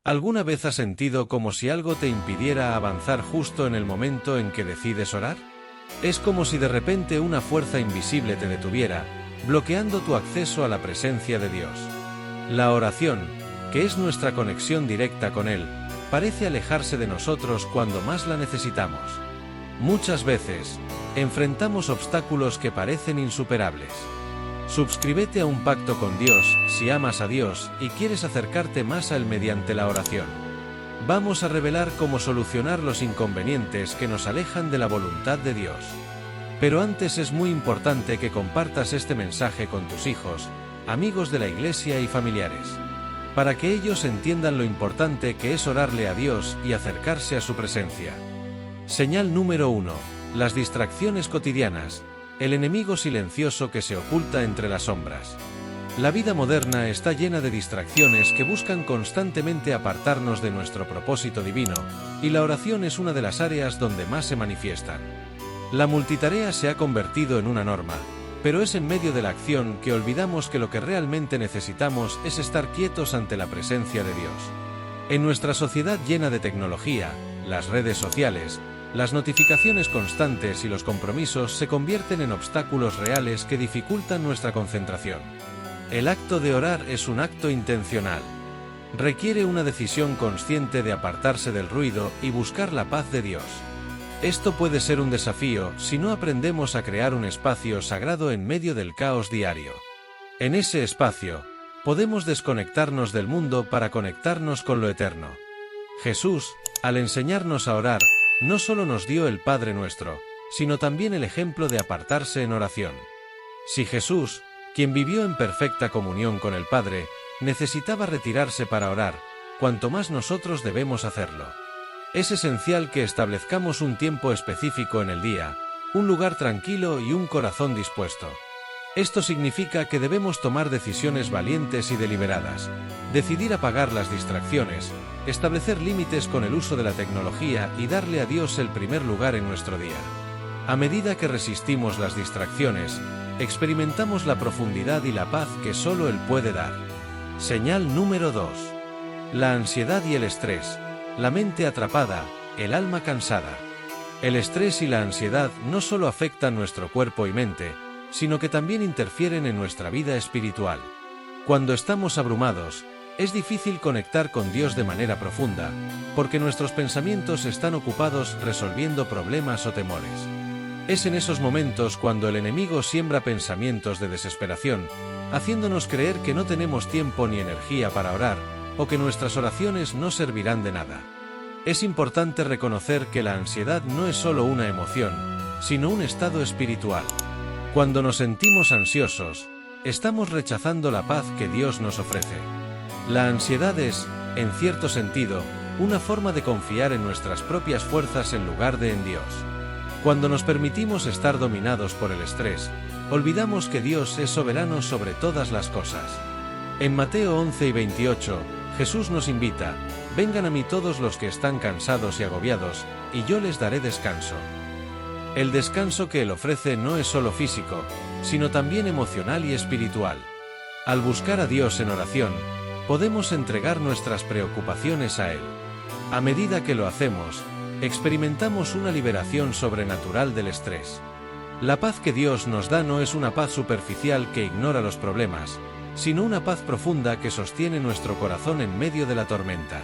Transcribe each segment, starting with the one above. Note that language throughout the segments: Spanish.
¿Alguna vez has sentido como si algo te impidiera avanzar justo en el momento en que decides orar? Es como si de repente una fuerza invisible te detuviera, bloqueando tu acceso a la presencia de Dios. La oración, que es nuestra conexión directa con Él, parece alejarse de nosotros cuando más la necesitamos. Muchas veces, enfrentamos obstáculos que parecen insuperables. Suscríbete a un pacto con Dios si amas a Dios y quieres acercarte más a Él mediante la oración. Vamos a revelar cómo solucionar los inconvenientes que nos alejan de la voluntad de Dios. Pero antes es muy importante que compartas este mensaje con tus hijos, amigos de la iglesia y familiares, para que ellos entiendan lo importante que es orarle a Dios y acercarse a su presencia. Señal número 1. Las distracciones cotidianas. El enemigo silencioso que se oculta entre las sombras. La vida moderna está llena de distracciones que buscan constantemente apartarnos de nuestro propósito divino, y la oración es una de las áreas donde más se manifiestan. La multitarea se ha convertido en una norma, pero es en medio de la acción que olvidamos que lo que realmente necesitamos es estar quietos ante la presencia de Dios. En nuestra sociedad llena de tecnología, las redes sociales, las notificaciones constantes y los compromisos se convierten en obstáculos reales que dificultan nuestra concentración. El acto de orar es un acto intencional. Requiere una decisión consciente de apartarse del ruido y buscar la paz de Dios. Esto puede ser un desafío si no aprendemos a crear un espacio sagrado en medio del caos diario. En ese espacio, podemos desconectarnos del mundo para conectarnos con lo eterno. Jesús, al enseñarnos a orar, no solo nos dio el Padre Nuestro, sino también el ejemplo de apartarse en oración. Si Jesús, quien vivió en perfecta comunión con el Padre, necesitaba retirarse para orar, cuanto más nosotros debemos hacerlo. Es esencial que establezcamos un tiempo específico en el día, un lugar tranquilo y un corazón dispuesto. Esto significa que debemos tomar decisiones valientes y deliberadas, decidir apagar las distracciones, establecer límites con el uso de la tecnología y darle a Dios el primer lugar en nuestro día. A medida que resistimos las distracciones, experimentamos la profundidad y la paz que solo Él puede dar. Señal número 2. La ansiedad y el estrés. La mente atrapada, el alma cansada. El estrés y la ansiedad no solo afectan nuestro cuerpo y mente, sino que también interfieren en nuestra vida espiritual. Cuando estamos abrumados, es difícil conectar con Dios de manera profunda, porque nuestros pensamientos están ocupados resolviendo problemas o temores. Es en esos momentos cuando el enemigo siembra pensamientos de desesperación, haciéndonos creer que no tenemos tiempo ni energía para orar, o que nuestras oraciones no servirán de nada. Es importante reconocer que la ansiedad no es solo una emoción, sino un estado espiritual. Cuando nos sentimos ansiosos, estamos rechazando la paz que Dios nos ofrece. La ansiedad es, en cierto sentido, una forma de confiar en nuestras propias fuerzas en lugar de en Dios. Cuando nos permitimos estar dominados por el estrés, olvidamos que Dios es soberano sobre todas las cosas. En Mateo 11 y 28, Jesús nos invita: «Vengan a mí todos los que están cansados y agobiados, y yo les daré descanso». El descanso que Él ofrece no es solo físico, sino también emocional y espiritual. Al buscar a Dios en oración, podemos entregar nuestras preocupaciones a Él. A medida que lo hacemos, experimentamos una liberación sobrenatural del estrés. La paz que Dios nos da no es una paz superficial que ignora los problemas, sino una paz profunda que sostiene nuestro corazón en medio de la tormenta.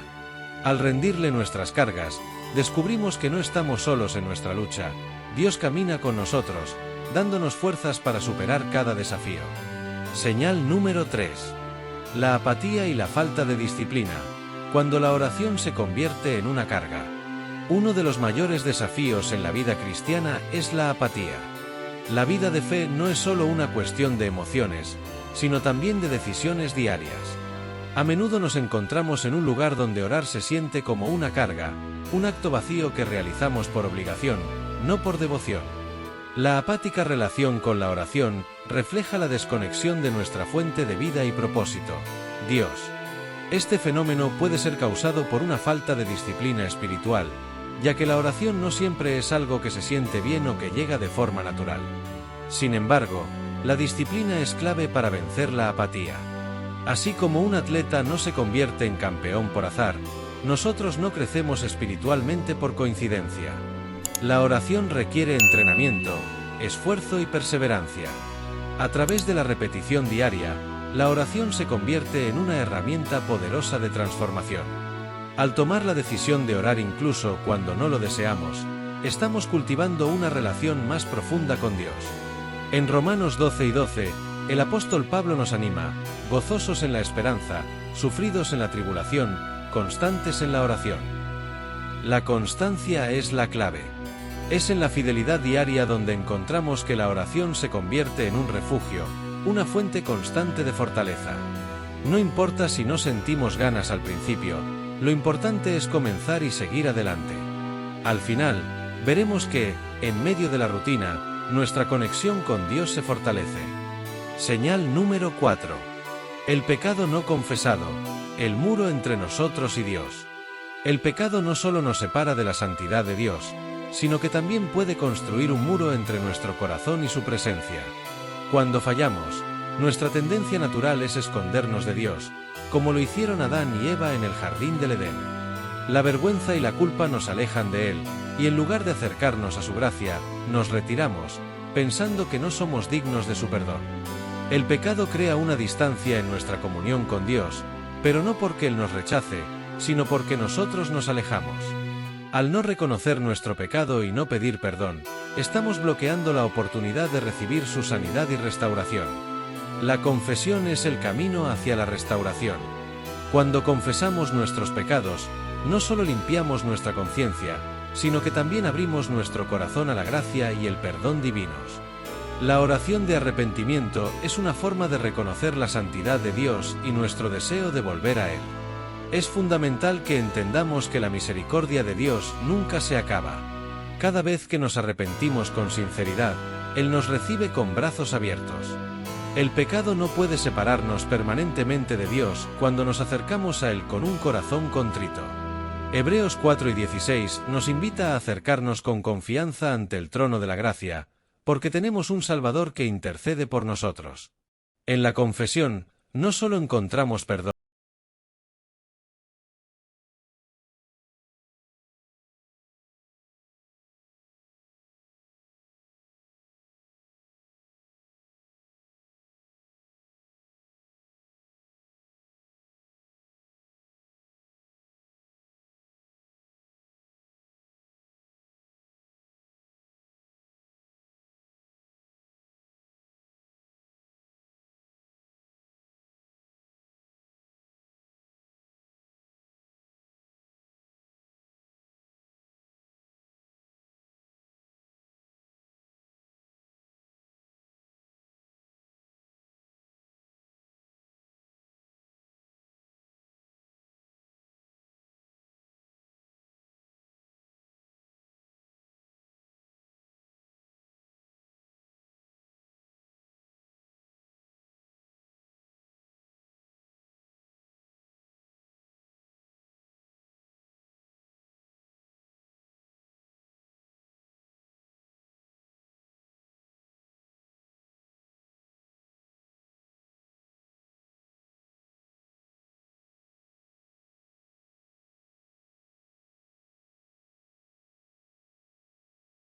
Al rendirle nuestras cargas, descubrimos que no estamos solos en nuestra lucha. Dios camina con nosotros, dándonos fuerzas para superar cada desafío. Señal número 3. La apatía y la falta de disciplina. Cuando la oración se convierte en una carga. Uno de los mayores desafíos en la vida cristiana es la apatía. La vida de fe no es solo una cuestión de emociones, sino también de decisiones diarias. A menudo nos encontramos en un lugar donde orar se siente como una carga, un acto vacío que realizamos por obligación, no por devoción. La apática relación con la oración refleja la desconexión de nuestra fuente de vida y propósito, Dios. Este fenómeno puede ser causado por una falta de disciplina espiritual, ya que la oración no siempre es algo que se siente bien o que llega de forma natural. Sin embargo, la disciplina es clave para vencer la apatía. Así como un atleta no se convierte en campeón por azar, nosotros no crecemos espiritualmente por coincidencia. La oración requiere entrenamiento, esfuerzo y perseverancia. A través de la repetición diaria, la oración se convierte en una herramienta poderosa de transformación. Al tomar la decisión de orar incluso cuando no lo deseamos, estamos cultivando una relación más profunda con Dios. En Romanos 12:12, el apóstol Pablo nos anima: gozosos en la esperanza, sufridos en la tribulación, constantes en la oración. La constancia es la clave. Es en la fidelidad diaria donde encontramos que la oración se convierte en un refugio, una fuente constante de fortaleza. No importa si no sentimos ganas al principio, lo importante es comenzar y seguir adelante. Al final, veremos que, en medio de la rutina, nuestra conexión con Dios se fortalece. Señal número 4. El pecado no confesado, el muro entre nosotros y Dios. El pecado no solo nos separa de la santidad de Dios, sino que también puede construir un muro entre nuestro corazón y su presencia. Cuando fallamos, nuestra tendencia natural es escondernos de Dios, como lo hicieron Adán y Eva en el jardín del Edén. La vergüenza y la culpa nos alejan de Él, y en lugar de acercarnos a su gracia, nos retiramos, pensando que no somos dignos de su perdón. El pecado crea una distancia en nuestra comunión con Dios, pero no porque Él nos rechace, sino porque nosotros nos alejamos. Al no reconocer nuestro pecado y no pedir perdón, estamos bloqueando la oportunidad de recibir su sanidad y restauración. La confesión es el camino hacia la restauración. Cuando confesamos nuestros pecados, no solo limpiamos nuestra conciencia, sino que también abrimos nuestro corazón a la gracia y el perdón divinos. La oración de arrepentimiento es una forma de reconocer la santidad de Dios y nuestro deseo de volver a Él. Es fundamental que entendamos que la misericordia de Dios nunca se acaba. Cada vez que nos arrepentimos con sinceridad, Él nos recibe con brazos abiertos. El pecado no puede separarnos permanentemente de Dios cuando nos acercamos a Él con un corazón contrito. Hebreos 4:16 nos invita a acercarnos con confianza ante el trono de la gracia, porque tenemos un Salvador que intercede por nosotros. En la confesión, no solo encontramos perdón,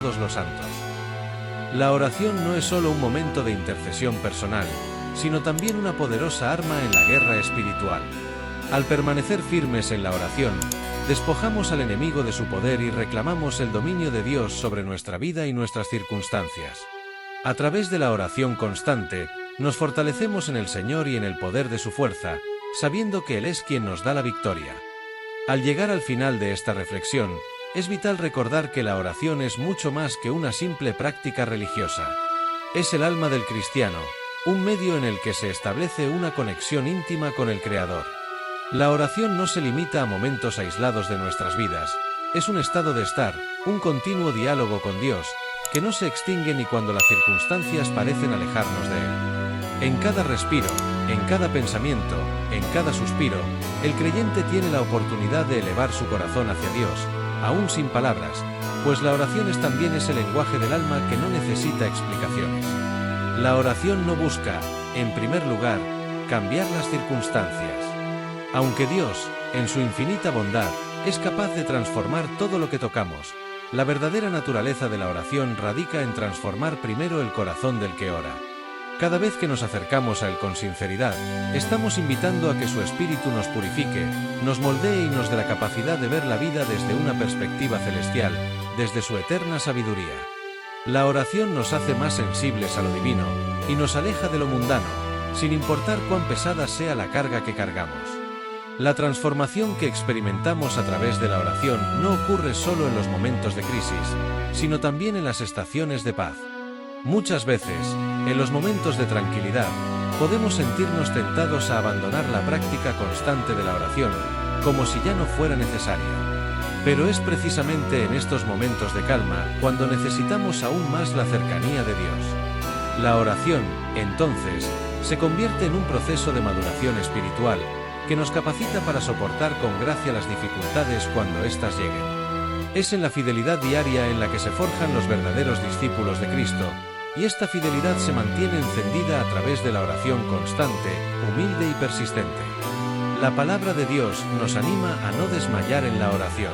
todos los santos. La oración no es solo un momento de intercesión personal, sino también una poderosa arma en la guerra espiritual. Al permanecer firmes en la oración, despojamos al enemigo de su poder y reclamamos el dominio de Dios sobre nuestra vida y nuestras circunstancias. A través de la oración constante, nos fortalecemos en el Señor y en el poder de su fuerza, sabiendo que Él es quien nos da la victoria. Al llegar al final de esta reflexión, es vital recordar que la oración es mucho más que una simple práctica religiosa. Es el alma del cristiano, un medio en el que se establece una conexión íntima con el Creador. La oración no se limita a momentos aislados de nuestras vidas, es un estado de estar, un continuo diálogo con Dios, que no se extingue ni cuando las circunstancias parecen alejarnos de Él. En cada respiro, en cada pensamiento, en cada suspiro, el creyente tiene la oportunidad de elevar su corazón hacia Dios, aún sin palabras, pues la oración también es el lenguaje del alma que no necesita explicaciones. La oración no busca, en primer lugar, cambiar las circunstancias. Aunque Dios, en su infinita bondad, es capaz de transformar todo lo que tocamos, la verdadera naturaleza de la oración radica en transformar primero el corazón del que ora. Cada vez que nos acercamos a Él con sinceridad, estamos invitando a que su Espíritu nos purifique, nos moldee y nos dé la capacidad de ver la vida desde una perspectiva celestial, desde su eterna sabiduría. La oración nos hace más sensibles a lo divino, y nos aleja de lo mundano, sin importar cuán pesada sea la carga que cargamos. La transformación que experimentamos a través de la oración no ocurre solo en los momentos de crisis, sino también en las estaciones de paz. Muchas veces, en los momentos de tranquilidad, podemos sentirnos tentados a abandonar la práctica constante de la oración, como si ya no fuera necesaria. Pero es precisamente en estos momentos de calma cuando necesitamos aún más la cercanía de Dios. La oración, entonces, se convierte en un proceso de maduración espiritual que nos capacita para soportar con gracia las dificultades cuando éstas lleguen. Es en la fidelidad diaria en la que se forjan los verdaderos discípulos de Cristo, y esta fidelidad se mantiene encendida a través de la oración constante, humilde y persistente. La palabra de Dios nos anima a no desmayar en la oración.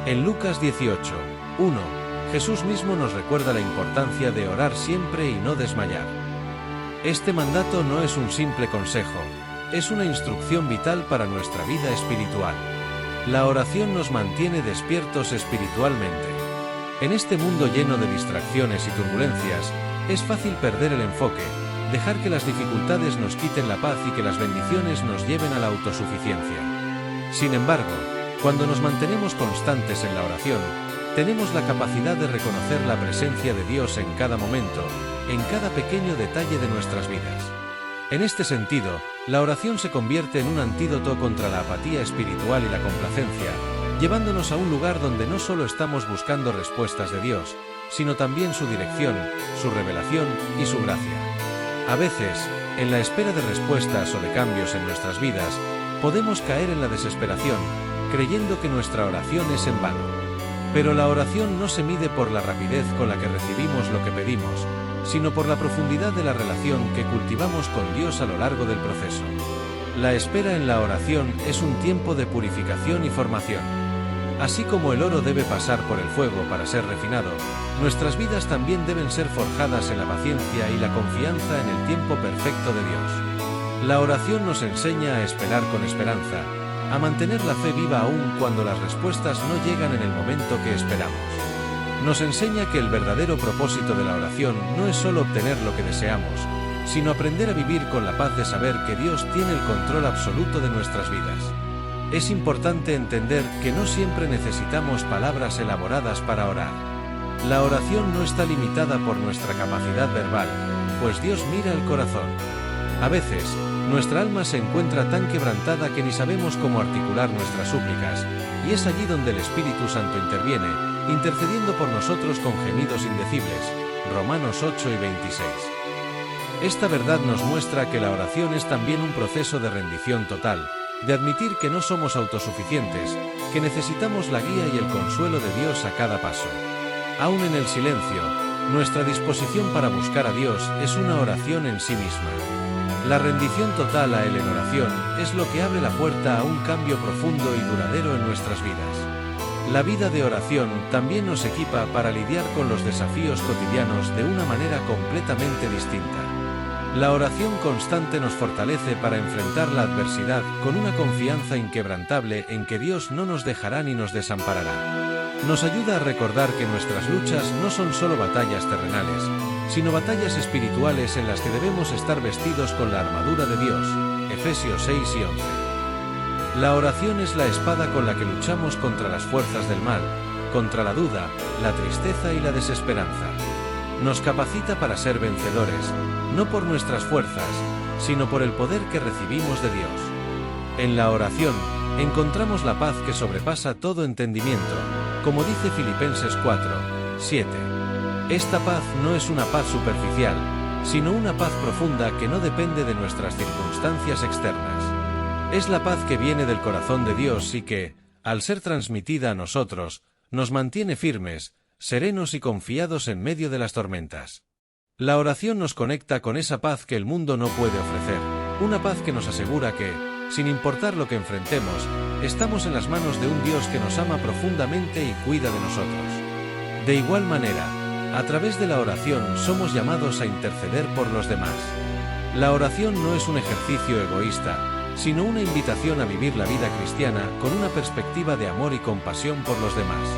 En Lucas 18:1, Jesús mismo nos recuerda la importancia de orar siempre y no desmayar. Este mandato no es un simple consejo, es una instrucción vital para nuestra vida espiritual. La oración nos mantiene despiertos espiritualmente. En este mundo lleno de distracciones y turbulencias, es fácil perder el enfoque, dejar que las dificultades nos quiten la paz y que las bendiciones nos lleven a la autosuficiencia. Sin embargo, cuando nos mantenemos constantes en la oración, tenemos la capacidad de reconocer la presencia de Dios en cada momento, en cada pequeño detalle de nuestras vidas. En este sentido, la oración se convierte en un antídoto contra la apatía espiritual y la complacencia, llevándonos a un lugar donde no solo estamos buscando respuestas de Dios, sino también su dirección, su revelación y su gracia. A veces, en la espera de respuestas o de cambios en nuestras vidas, podemos caer en la desesperación, creyendo que nuestra oración es en vano. Pero la oración no se mide por la rapidez con la que recibimos lo que pedimos, sino por la profundidad de la relación que cultivamos con Dios a lo largo del proceso. La espera en la oración es un tiempo de purificación y formación. Así como el oro debe pasar por el fuego para ser refinado, nuestras vidas también deben ser forjadas en la paciencia y la confianza en el tiempo perfecto de Dios. La oración nos enseña a esperar con esperanza, a mantener la fe viva aún cuando las respuestas no llegan en el momento que esperamos. Nos enseña que el verdadero propósito de la oración no es solo obtener lo que deseamos, sino aprender a vivir con la paz de saber que Dios tiene el control absoluto de nuestras vidas. Es importante entender que no siempre necesitamos palabras elaboradas para orar. La oración no está limitada por nuestra capacidad verbal, pues Dios mira el corazón. A veces, nuestra alma se encuentra tan quebrantada que ni sabemos cómo articular nuestras súplicas, y es allí donde el Espíritu Santo interviene, intercediendo por nosotros con gemidos indecibles. Romanos 8 y 26. Esta verdad nos muestra que la oración es también un proceso de rendición total, de admitir que no somos autosuficientes, que necesitamos la guía y el consuelo de Dios a cada paso. Aún en el silencio, nuestra disposición para buscar a Dios es una oración en sí misma. La rendición total a Él en oración es lo que abre la puerta a un cambio profundo y duradero en nuestras vidas. La vida de oración también nos equipa para lidiar con los desafíos cotidianos de una manera completamente distinta. La oración constante nos fortalece para enfrentar la adversidad con una confianza inquebrantable en que Dios no nos dejará ni nos desamparará. Nos ayuda a recordar que nuestras luchas no son solo batallas terrenales, sino batallas espirituales en las que debemos estar vestidos con la armadura de Dios. Efesios 6 y 11. La oración es la espada con la que luchamos contra las fuerzas del mal, contra la duda, la tristeza y la desesperanza. Nos capacita para ser vencedores, no por nuestras fuerzas, sino por el poder que recibimos de Dios. En la oración, encontramos la paz que sobrepasa todo entendimiento, como dice Filipenses 4, 7. Esta paz no es una paz superficial, sino una paz profunda que no depende de nuestras circunstancias externas. Es la paz que viene del corazón de Dios y que, al ser transmitida a nosotros, nos mantiene firmes, serenos y confiados en medio de las tormentas. La oración nos conecta con esa paz que el mundo no puede ofrecer, Una paz que nos asegura que, sin importar lo que enfrentemos, estamos en las manos de un Dios que nos ama profundamente y cuida de nosotros. De igual manera, a través de la oración somos llamados a interceder por los demás. La oración no es un ejercicio egoísta, sino una invitación a vivir la vida cristiana con una perspectiva de amor y compasión por los demás.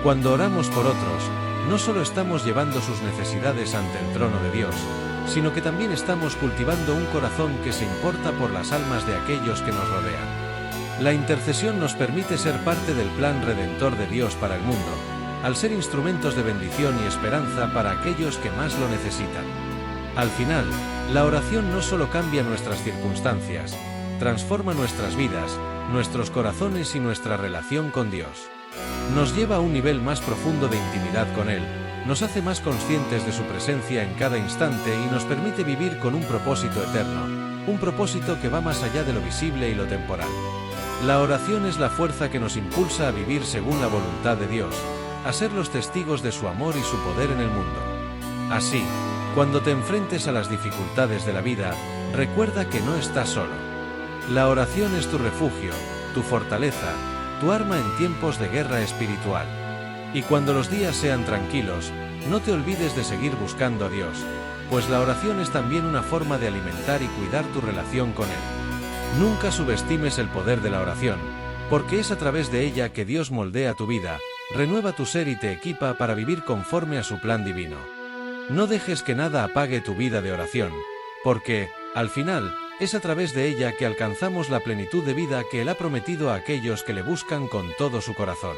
Cuando oramos por otros, no solo estamos llevando sus necesidades ante el trono de Dios, sino que también estamos cultivando un corazón que se importa por las almas de aquellos que nos rodean. La intercesión nos permite ser parte del plan redentor de Dios para el mundo, al ser instrumentos de bendición y esperanza para aquellos que más lo necesitan. Al final, la oración no solo cambia nuestras circunstancias, transforma nuestras vidas, nuestros corazones y nuestra relación con Dios. Nos lleva a un nivel más profundo de intimidad con Él, nos hace más conscientes de su presencia en cada instante y nos permite vivir con un propósito eterno, un propósito que va más allá de lo visible y lo temporal. La oración es la fuerza que nos impulsa a vivir según la voluntad de Dios, a ser los testigos de su amor y su poder en el mundo. Así, cuando te enfrentes a las dificultades de la vida, recuerda que no estás solo. La oración es tu refugio, tu fortaleza, tu arma en tiempos de guerra espiritual. Y cuando los días sean tranquilos, no te olvides de seguir buscando a Dios, pues la oración es también una forma de alimentar y cuidar tu relación con Él. Nunca subestimes el poder de la oración, porque es a través de ella que Dios moldea tu vida, renueva tu ser y te equipa para vivir conforme a su plan divino. No dejes que nada apague tu vida de oración, porque, al final, es a través de ella que alcanzamos la plenitud de vida que Él ha prometido a aquellos que le buscan con todo su corazón.